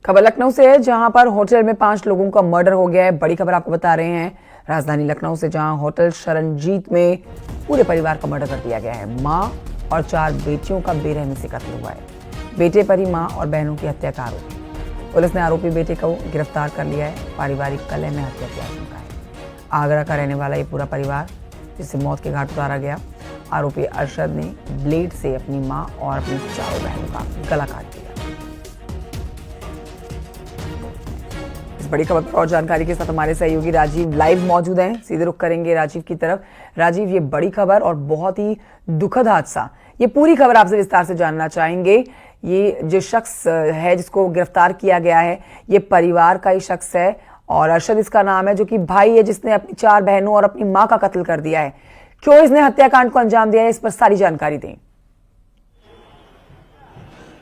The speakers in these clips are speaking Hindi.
खबर लखनऊ से है, जहां पर होटल में 5 लोगों का मर्डर हो गया है। बड़ी खबर आपको बता रहे हैं राजधानी लखनऊ से, जहां होटल शरणजीत में पूरे परिवार का मर्डर कर दिया गया है। मां और 4 बेटियों का बेरहमी से कत्ल हुआ है। बेटे पर ही मां और बहनों की हत्या का आरोप। पुलिस ने आरोपी बेटे को गिरफ्तार कर लिया है। पारिवारिक कलह में हत्या की आशंका है। आगरा का रहने वाला ये पूरा परिवार जिसे मौत के घाट उतारा गया। आरोपी अरशद ने ब्लेड से अपनी मां और अपनी 4 बहनों का गला काट दिया। इस बड़ी खबर पर और जानकारी के साथ हमारे सहयोगी राजीव लाइव मौजूद हैं। सीधे रुख करेंगे राजीव की तरफ। राजीव, ये बड़ी खबर और बहुत ही दुखद हादसा, ये पूरी खबर आपसे विस्तार से जानना चाहेंगे। ये जो शख्स है जिसको गिरफ्तार किया गया है, ये परिवार का ही शख्स है और अरशद इसका नाम है, जो कि भाई है जिसने अपनी 4 बहनों और अपनी मां का कत्ल कर दिया है। क्यों इसने हत्याकांड को अंजाम दिया है, इस पर सारी जानकारी दें।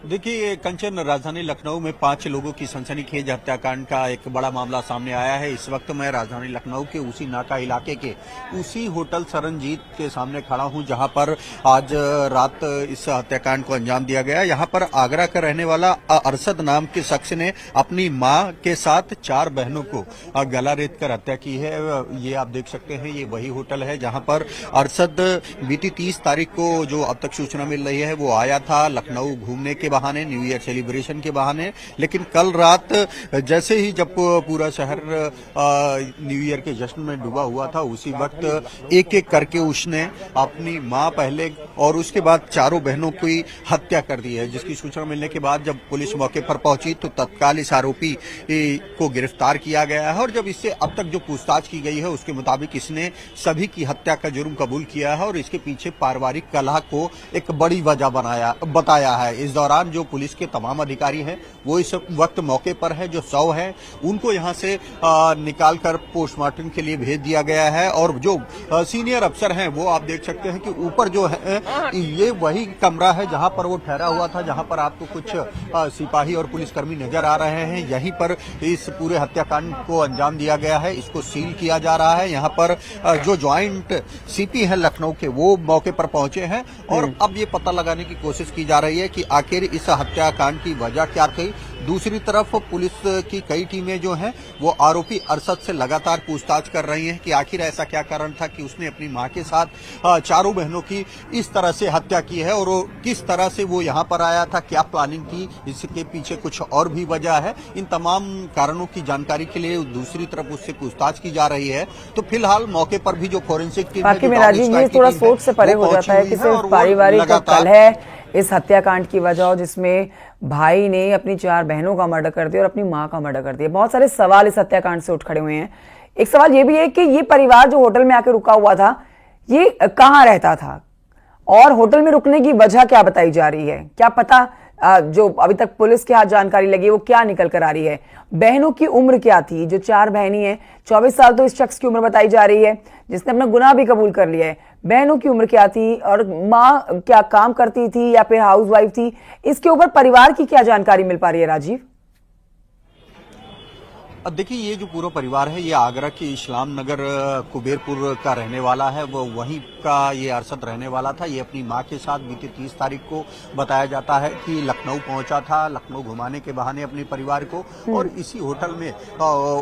देखिए कंचन, राजधानी लखनऊ में 5 लोगों की सनसनीखेज हत्याकांड का एक बड़ा मामला सामने आया है। इस वक्त मैं राजधानी लखनऊ के उसी नाका इलाके के उसी होटल शरणजीत के सामने खड़ा हूं, जहां पर आज रात इस हत्याकांड को अंजाम दिया गया। यहां पर आगरा का रहने वाला अरशद नाम के शख्स ने अपनी मां के साथ 4 बहनों को गला रेत कर हत्या की है। ये आप देख सकते हैं, ये वही होटल है जहां पर अरशद बीती 30 तारीख को, जो अब तक सूचना मिल रही है, वो आया था लखनऊ घूमने के बहाने, न्यू ईयर सेलिब्रेशन के बहाने। लेकिन कल रात जैसे ही जब पूरा शहर न्यू ईयर के जश्न में डूबा हुआ था, उसी वक्त एक एक करके उसने अपनी मां पहले और उसके बाद 4 बहनों की हत्या कर दी है। जिसकी सूचना मिलने के बाद जब पुलिस मौके पर पहुंची तो तत्काल इस आरोपी को गिरफ्तार किया गया है। और जब इससे अब तक जो पूछताछ की गई है उसके मुताबिक इसने सभी की हत्या का जुर्म कबूल किया है और इसके पीछे पारिवारिक कलह को एक बड़ी वजह बताया है। इस दौरान जो पुलिस के तमाम अधिकारी हैं वो इस वक्त मौके पर है। जो शव है उनको यहां से निकालकर पोस्टमार्टम के लिए भेज दिया गया है। और जो सीनियर अफसर हैं वो आप देख सकते हैं कि ऊपर जो है ये वही कमरा है जहां पर वो ठहरा हुआ था, जहां पर आपको कुछ सिपाही और पुलिसकर्मी नजर आ रहे हैं। यहीं पर इस पूरे हत्याकांड को अंजाम दिया गया है। इसको सील किया जा रहा है। यहाँ पर जो ज्वाइंट सीपी है लखनऊ के, वो मौके पर पहुंचे हैं और अब ये पता लगाने की कोशिश की जा रही है कि आखिर इस हत्याकांड की वजह क्या थी। दूसरी तरफ पुलिस की कई टीमें जो हैं वो आरोपी अरशद से लगातार पूछताछ कर रही हैं कि आखिर ऐसा क्या कारण था कि उसने अपनी मां के साथ 4 बहनों की इस तरह से हत्या की है और किस तरह से वो यहां पर आया था, क्या प्लानिंग थी, इसके पीछे कुछ और भी वजह है। इन तमाम कारणों की जानकारी के लिए दूसरी तरफ उससे पूछताछ की जा रही है। तो फिलहाल मौके पर भी जो फोरेंसिक टीम है, थोड़ा सोच से परे हो जाता है कि सिर्फ पारिवारिक कलह इस हत्याकांड की वजह हो, जिसमें भाई ने अपनी 4 बहनों का मर्डर कर दिया और अपनी मां का मर्डर कर दिया। बहुत सारे सवाल इस हत्याकांड से उठ खड़े हुए हैं। एक सवाल ये भी है कि ये परिवार जो होटल में आके रुका हुआ था, ये कहां रहता था और होटल में रुकने की वजह क्या बताई जा रही है? क्या पता जो अभी तक पुलिस के हाथ जानकारी लगी वो क्या निकल कर आ रही है? बहनों की उम्र क्या थी? जो 4 बहनी हैं, 24 साल तो इस शख्स की उम्र बताई जा रही है जिसने अपना गुनाह भी कबूल कर लिया है। बहनों की उम्र क्या थी और मां क्या काम करती थी या फिर हाउसवाइफ थी? इसके ऊपर परिवार की क्या जानकारी मिल पा रही है राजीव? अब देखिए, ये जो पूरा परिवार है ये आगरा के इस्लाम नगर कुबेरपुर का रहने वाला है। वो वहीं का ये अरशद रहने वाला था। ये अपनी मां के साथ बीती 30 तारीख को बताया जाता है कि लखनऊ पहुंचा था, लखनऊ घुमाने के बहाने अपने परिवार को, और इसी होटल में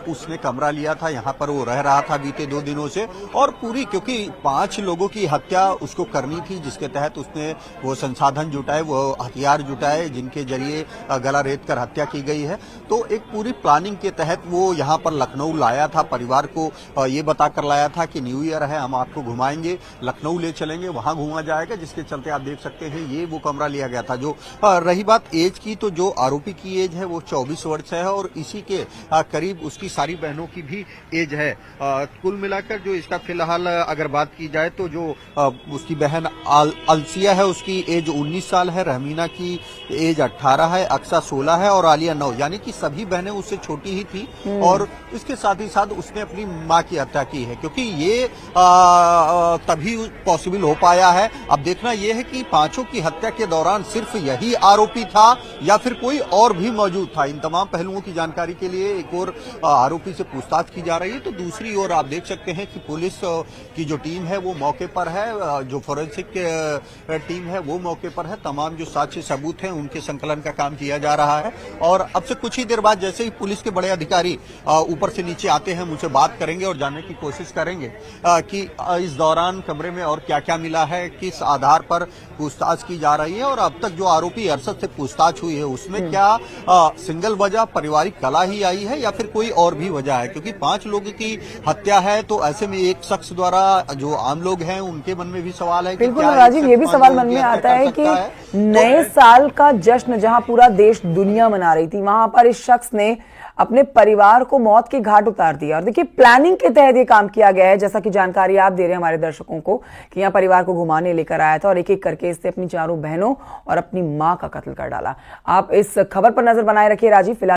उसने कमरा लिया था। यहाँ पर वो रह रहा था बीते 2 दिनों से। और पूरी, क्योंकि 5 लोगों की हत्या उसको करनी थी, जिसके तहत उसने वो संसाधन जुटाए, वो हथियार जुटाए जिनके जरिए गला रेत कर हत्या की गई है। तो एक पूरी प्लानिंग के तहत वो यहाँ पर लखनऊ लाया था। परिवार को ये बताकर लाया था कि न्यू ईयर है, हम आपको घुमाएंगे, लखनऊ ले चलेंगे, वहां घूमा जाएगा। जिसके चलते आप देख सकते हैं ये वो कमरा लिया गया था। जो रही बात एज की, तो जो आरोपी की एज है वो 24 वर्ष है और इसी के करीब उसकी सारी बहनों की भी एज है। कुल मिलाकर जो इसका फिलहाल अगर बात की जाए तो जो उसकी बहन अलसिया है उसकी एज 19 साल है, रहमीना की एज 18 है, अक्सा 16 है और आलिया 9, यानी कि सभी बहनें उससे छोटी ही थी। और इसके साथ ही साथ उसने अपनी मां की हत्या की है, क्योंकि ये तभी पॉसिबल हो पाया है। अब देखना यह है कि पांचों की हत्या के दौरान सिर्फ यही आरोपी था या फिर कोई और भी मौजूद था। इन तमाम पहलुओं की जानकारी के लिए एक और आरोपी से पूछताछ की जा रही है, तो दूसरी ओर आप देख सकते हैं कि पुलिस की जो टीम है वो मौके पर है, जो फोरेंसिक टीम है वो मौके पर है। तमाम जो साक्ष्य सबूत हैं उनके संकलन का काम किया जा रहा है और अब से कुछ ही देर बाद जैसे ही पुलिस के बड़े अधिकारी ऊपर से नीचे आते हैं मुझसे बात करेंगे और जानने की कोशिश करेंगे कि इस दौरान कमरे में और क्या क्या मिला है, किस आधार पर पूछताछ की जा रही है और अब तक जो आरोपी अरशद से पूछताछ हुई है उसमें क्या सिंगल वजह पारिवारिक कलह ही आई है या फिर कोई और भी वजह है, क्योंकि 5 लोगों की हत्या है तो ऐसे में एक शख्स द्वारा जो आम लोग हैं उनके मन में भी सवाल है कि बिल्कुल राजीव, ये भी सवाल मन में आता है कि नए साल का जश्न जहां पूरा देश दुनिया मना रही थी, वहां पर इस शख्स ने अपने परिवार को मौत के घाट उतार दिया। और देखिए प्लानिंग के तहत ये काम किया गया है, जैसा कि जानकारी आप दे रहे हैं हमारे दर्शकों को कि यहाँ परिवार को घुमाने लेकर आया था और एक एक करके इससे अपनी चारों बहनों और अपनी मां का कत्ल कर डाला। आप इस खबर पर नजर बनाए रखिए राजीव। फिलहाल